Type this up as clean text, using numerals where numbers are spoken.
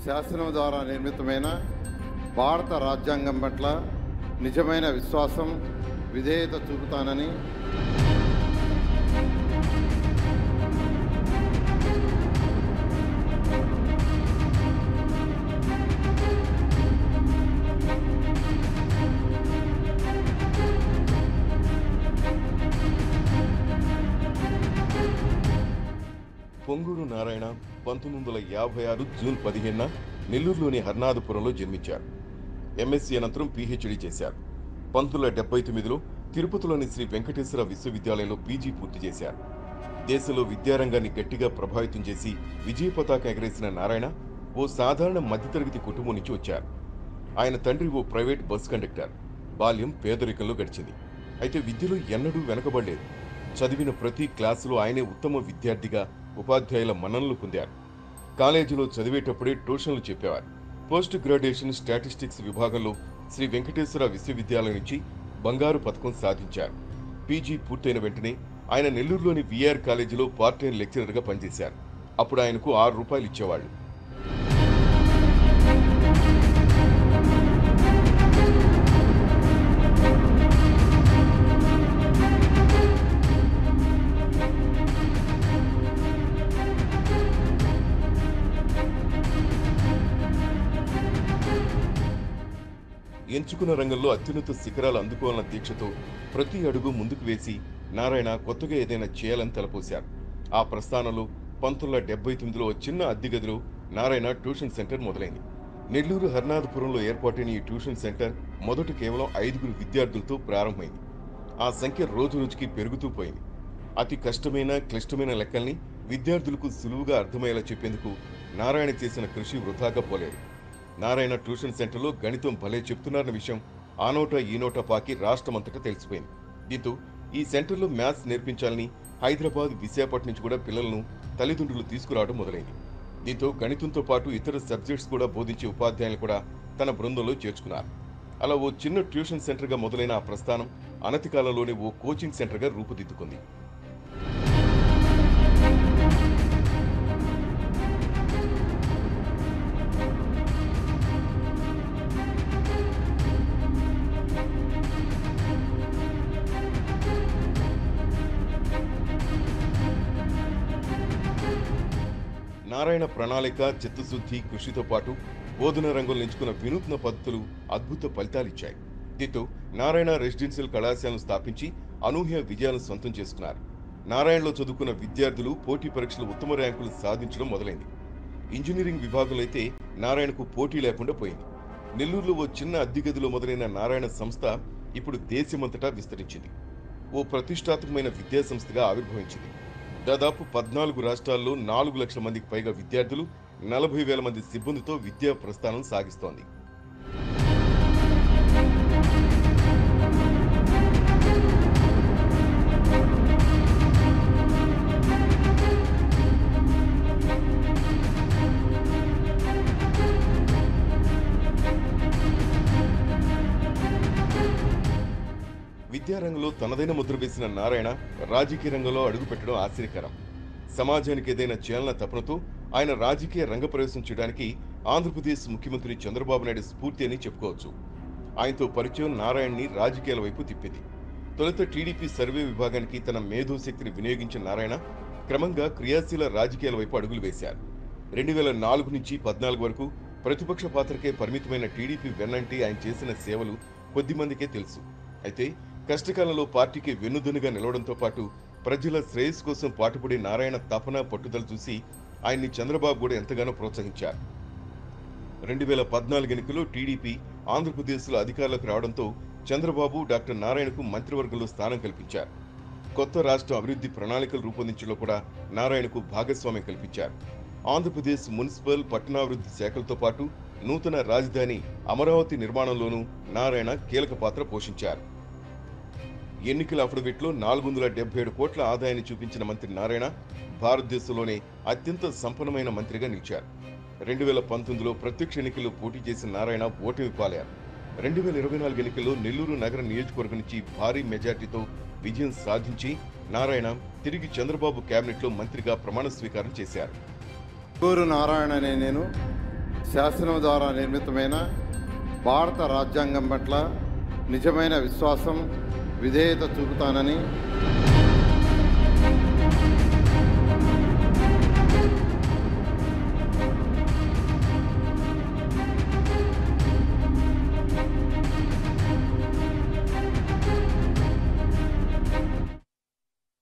శాసనం ద్వారా నిర్మితమైన భారత రాజ్యాంగం పట్ల నిజమైన విశ్వాసం, విధేయత చూపుతానని పొంగూరు నారాయణ 1956 జూన్ 15న నెల్లూరులోని హర్నాథపురంలో జన్మించారు. ఎంఎస్సీ అనంతరం పీహెచ్డీ చేశారు. 1979లో తిరుపతిలోని శ్రీ వెంకటేశ్వర విశ్వవిద్యాలయంలో పీజీ పూర్తి చేశారు. దేశంలో విద్యారంగాన్ని గట్టిగా ప్రభావితం చేసి విజయ పతాక ఎగరేసిన నారాయణ ఓ సాధారణ మధ్యతరగతి కుటుంబం నుంచి వచ్చారు. ఆయన తండ్రి ఓ ప్రైవేట్ బస్ కండక్టర్. బాల్యం పేదరికంలో గడిచింది. అయితే విద్యలో ఎన్నడూ వెనకబడలేదు. చదివిన ప్రతి క్లాసులో ఆయనే ఉత్తమ విద్యార్థిగా ఉపాధ్యాయుల మన్ననలు పొందారు. కాలేజీలో చదివేటప్పుడే ట్యూషన్లు చెప్పేవారు. పోస్ట్ గ్రాడ్యుయేషన్ స్టాటిస్టిక్స్ విభాగంలో శ్రీ వెంకటేశ్వర విశ్వవిద్యాలయం నుంచి బంగారు పథకం సాధించారు. పీజీ పూర్తయిన వెంటనే ఆయన నెల్లూరులోని విఆర్ కాలేజీలో పార్ట్ టైం లెక్చరర్గా పనిచేశారు. అప్పుడు ఆయనకు ₹6 ఇచ్చేవాళ్లు. ఎంచుకున్న రంగంలో అత్యున్నత శిఖరాలు అందుకోవాలన్న దీక్షతో ప్రతి అడుగు ముందుకు వేసి నారాయణ కొత్తగా ఏదైనా చేయాలని తలపోశారు. ఆ ప్రస్థానంలో 1979లో చిన్న అద్దె గదిలో నారాయణ ట్యూషన్ సెంటర్ మొదలైంది. నెల్లూరు హర్నాథపురంలో ఏర్పాటైన ఈ ట్యూషన్ సెంటర్ మొదట కేవలం 5 విద్యార్థులతో ప్రారంభమైంది. ఆ సంఖ్య రోజురోజుకి పెరుగుతూ పోయింది. అతి కష్టమైన క్లిష్టమైన లెక్కల్ని విద్యార్థులకు సులువుగా అర్థమయ్యేలా చెప్పేందుకు నారాయణ చేసిన కృషి వృధాగా పోలేదు. నారాయణ ట్యూషన్ సెంటర్లో గణితం భలే చెప్తున్నారన్న విషయం ఆ నోటా ఈ నోటా పాకి రాష్ట్రమంతటా తెలిసిపోయింది. దీంతో ఈ సెంటర్లో మ్యాథ్స్ నేర్పించాలని హైదరాబాద్, విశాఖపట్నం నుంచి కూడా పిల్లలను తల్లిదండ్రులు తీసుకురావడం మొదలైంది. దీంతో గణితంతో పాటు ఇతర సబ్జెక్ట్స్ కూడా బోధించే ఉపాధ్యాయులు కూడా తన బృందంలో చేర్చుకున్నారు. అలా ఓ చిన్న ట్యూషన్ సెంటర్గా మొదలైన ఆ ప్రస్థానం అనతి కాలంలోనే ఓ కోచింగ్ సెంటర్గా రూపుదిద్దుకుంది. నారాయణ ప్రణాళిక, చిత్తశుద్ధి, కృషితో పాటు బోధన రంగంలో ఎంచుకున్న వినూత్న పద్ధతులు అద్భుత ఫలితాలిచ్చాయి. దీంతో నారాయణ రెసిడెన్షియల్ కళాశాలను స్థాపించి అనూహ్య విజయాలను సొంతం చేసుకున్నారు. నారాయణలో చదువుకున్న విద్యార్థులు పోటీ పరీక్షలు ఉత్తమ ర్యాంకులు సాధించడం మొదలైంది. ఇంజనీరింగ్ విభాగంలో అయితే నారాయణకు పోటీ లేకుండా పోయింది. నెల్లూరులో ఓ చిన్న అద్దె గదిలో మొదలైన నారాయణ సంస్థ ఇప్పుడు దేశమంతటా విస్తరించింది. ఓ ప్రతిష్టాత్మకమైన విద్యా సంస్థగా ఆవిర్భవించింది. దాదాపు 14 రాష్ట్రాల్లో 4 లక్షల మందికి పైగా విద్యార్థులు, 40,000 మంది సిబ్బందితో విద్యా ప్రస్థానం సాగిస్తోంది. విద్యారంగంలో తనదైన ముద్ర వేసిన నారాయణ రాజకీయ రంగంలో అడుగుపెట్టడం ఆశ్చర్యకరం. సమాజానికి ఏదైనా చేయాలన్న తపనతో ఆయన రాజకీయ రంగ ప్రవేశం చేయడానికి ఆంధ్రప్రదేశ్ ముఖ్యమంత్రి చంద్రబాబు నాయుడు స్ఫూర్తి అని చెప్పుకోవచ్చు. ఆయనతో పరిచయం నారాయణని రాజకీయాల వైపు తిప్పింది. తొలుత టీడీపీ సర్వే విభాగానికి తన మేధోశక్తిని వినియోగించిన నారాయణ క్రమంగా క్రియాశీల రాజకీయాల వైపు అడుగులు వేశారు. 2004 నుంచి 14 వరకు ప్రతిపక్ష పాత్రకే పరిమితమైన టీడీపీ వెన్నంటి ఆయన చేసిన సేవలు కొద్దిమందికే తెలుసు. అయితే కష్టకాలంలో పార్టీకి వెన్నుదన్నుగా నిలవడంతో పాటు ప్రజల శ్రేయస్సు కోసం పాటుపడే నారాయణ తపన, పట్టుదల చూసి ఆయన్ని చంద్రబాబు కూడా ఎంతగానో ప్రోత్సహించారు. 2014 ఎన్నికల్లో టీడీపీ ఆంధ్రప్రదేశ్లో అధికారంలోకి రావడంతో చంద్రబాబు డాక్టర్ నారాయణకు మంత్రివర్గంలో స్థానం కల్పించారు. కొత్త రాష్ట్ర అభివృద్ధి ప్రణాళికలు రూపొందించడంలో కూడా నారాయణకు భాగస్వామ్యం కల్పించారు. ఆంధ్రప్రదేశ్ మున్సిపల్, పట్టణాభివృద్ధి శాఖలతో పాటు నూతన రాజధాని అమరావతి నిర్మాణంలోనూ నారాయణ కీలక పాత్ర పోషించారు. ఎన్నికల అఫిడవిట్లో 477 కోట్ల ఆదాయాన్ని చూపించిన మంత్రి నారాయణ భారతదేశంలోనే అత్యంత సంపన్నమైన మంత్రిగా నిలిచారు. 2019లో ప్రత్యక్ష ఎన్నికల్లో పోటీ చేసిన నారాయణ ఓటమి పాలయ్యారు. 2024 ఎన్నికల్లో నెల్లూరు నగర నియోజకవర్గం నుంచి భారీ మెజార్టీతో విజయం సాధించి నారాయణ తిరిగి చంద్రబాబు కేబినెట్లో మంత్రిగా ప్రమాణ స్వీకారం చేశారు. పొంగూరు నారాయణ అనే నేను శాసనం ద్వారా నిర్మితమైన భారత రాజ్యాంగం పట్ల నిజమైన విశ్వాసం, విధేయత చూపుతానని